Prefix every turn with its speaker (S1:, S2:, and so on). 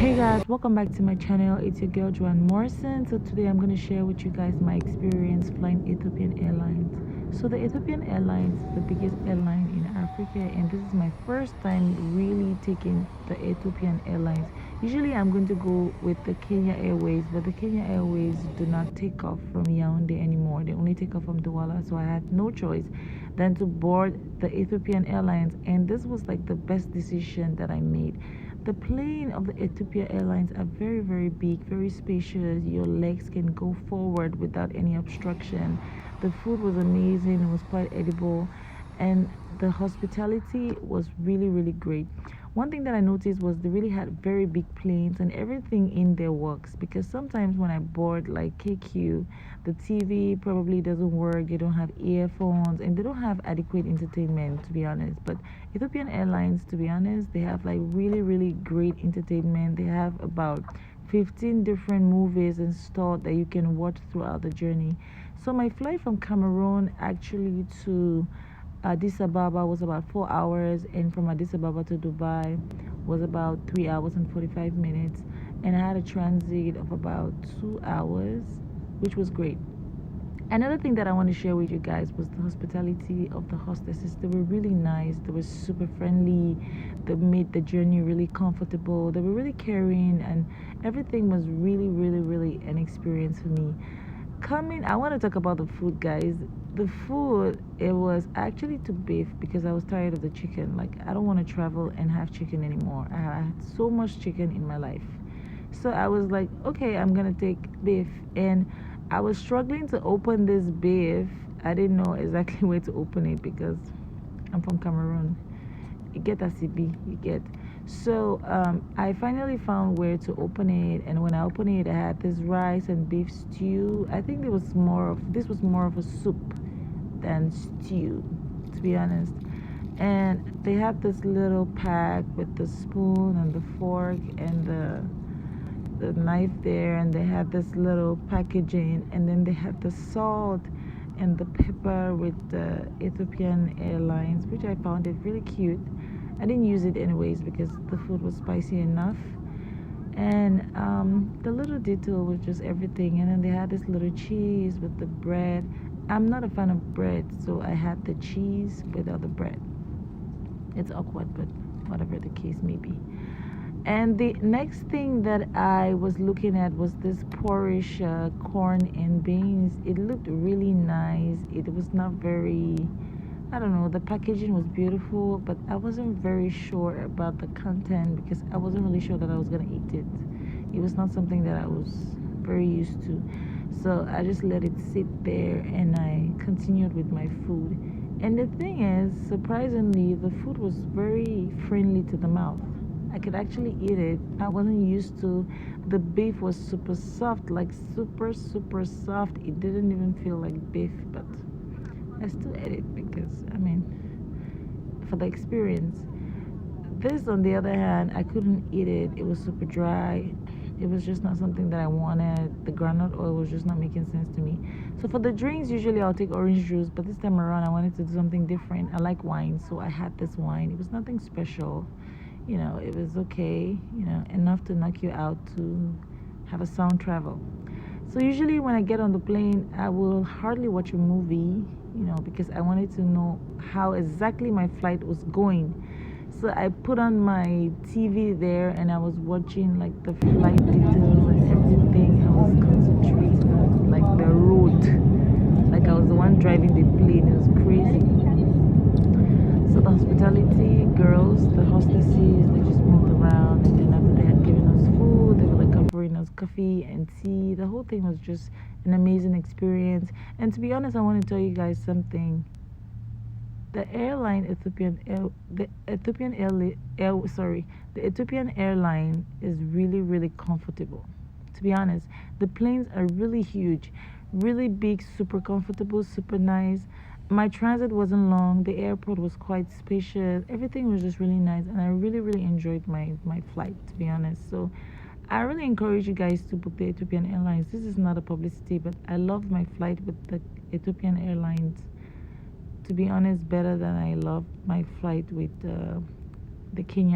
S1: Hey guys, welcome back to my channel. It's your girl Joanne Morrison. So today I'm going to share with you guys my experience flying Ethiopian Airlines. So the Ethiopian Airlines is the biggest airline in Africa, and this is my first time really taking the Ethiopian Airlines. Usually I'm going to go with the Kenya Airways, but the Kenya Airways do not take off from Yaoundé anymore. They only take off from Douala, so I had no choice than to board the Ethiopian Airlines, and this was like the best decision that I made. The plane of the Ethiopia Airlines are very, very big, very spacious. Your legs can go forward without any obstruction. The food was amazing. It was quite edible. And the hospitality was really, really great. One thing that I noticed was they really had very big planes and everything in there works, because sometimes when I board like KQ, the TV probably doesn't work, they don't have earphones, and they don't have adequate entertainment, to be honest. But Ethiopian Airlines, to be honest, they have like really, really great entertainment. They have about 15 different movies installed that you can watch throughout the journey. So my flight from Cameroon actually to Addis Ababa was about 4 hours, and from Addis Ababa to Dubai was about 3 hours and 45 minutes, and I had a transit of about 2 hours, which was great. Another thing that I want to share with you guys was the hospitality of the hostesses. They were really nice. They were super friendly. They made the journey really comfortable. They were really caring, and everything was really, really, really an experience for me. I want to talk about the food, guys. The food, it was actually too beef because I was tired of the chicken. Like, I don't want to travel and have chicken anymore. I had so much chicken in my life. So I was like, okay, I'm going to take beef. And I was struggling to open this beef. I didn't know exactly where to open it because I'm from Cameroon. You get a CB, you get. So I finally found where to open it, and when I opened it, I had this rice and beef stew. I think this was more of a soup than stew, to be honest. And they had this little pack with the spoon and the fork and the knife there, and they had this little packaging, and then they had the salt and the pepper with the Ethiopian Airlines, which I found it really cute. I didn't use it anyways because the food was spicy enough, and the little detail was just everything. And then they had this little cheese with the bread. I'm not a fan of bread, so I had the cheese without the bread. It's awkward, but whatever the case may be. And the next thing that I was looking at was this porridge, corn and beans. It looked really nice. It was not very, I don't know, the packaging was beautiful, but I wasn't very sure about the content because I wasn't really sure that I was going to eat it. It was not something that I was very used to. So I just let it sit there and I continued with my food. And the thing is, surprisingly, the food was very friendly to the mouth. I could actually eat it. I wasn't used to. The beef was super soft, like super, super soft. It didn't even feel like beef, but I still ate it because, I mean, for the experience. This, on the other hand, I couldn't eat it. It was super dry. It was just not something that I wanted. The groundnut oil was just not making sense to me. So for the drinks, usually I'll take orange juice, but this time around I wanted to do something different. I like wine, so I had this wine. It was nothing special. You know, it was okay, you know, enough to knock you out to have a sound travel. So usually when I get on the plane, I will hardly watch a movie, you know, because I wanted to know how exactly my flight was going. So I put on my TV there and I was watching like the flight details and everything. I was concentrating on like the road, like I was the one driving the plane. It was crazy. So the hospitality girls, the hostesses, they just moved around, and then after they had given us food, they were like offering us coffee and tea. The whole thing was just an amazing experience. And to be honest, I want to tell you guys something. The airline the Ethiopian airline is really, really comfortable. To be honest, the planes are really huge, really big, super comfortable, super nice. My transit wasn't long. The airport was quite spacious. Everything was just really nice, and I really, really enjoyed my flight, to be honest. So I really encourage you guys to book the Ethiopian Airlines. This is not a publicity, but I loved my flight with the Ethiopian Airlines, to be honest, better than I loved my flight with the Kenya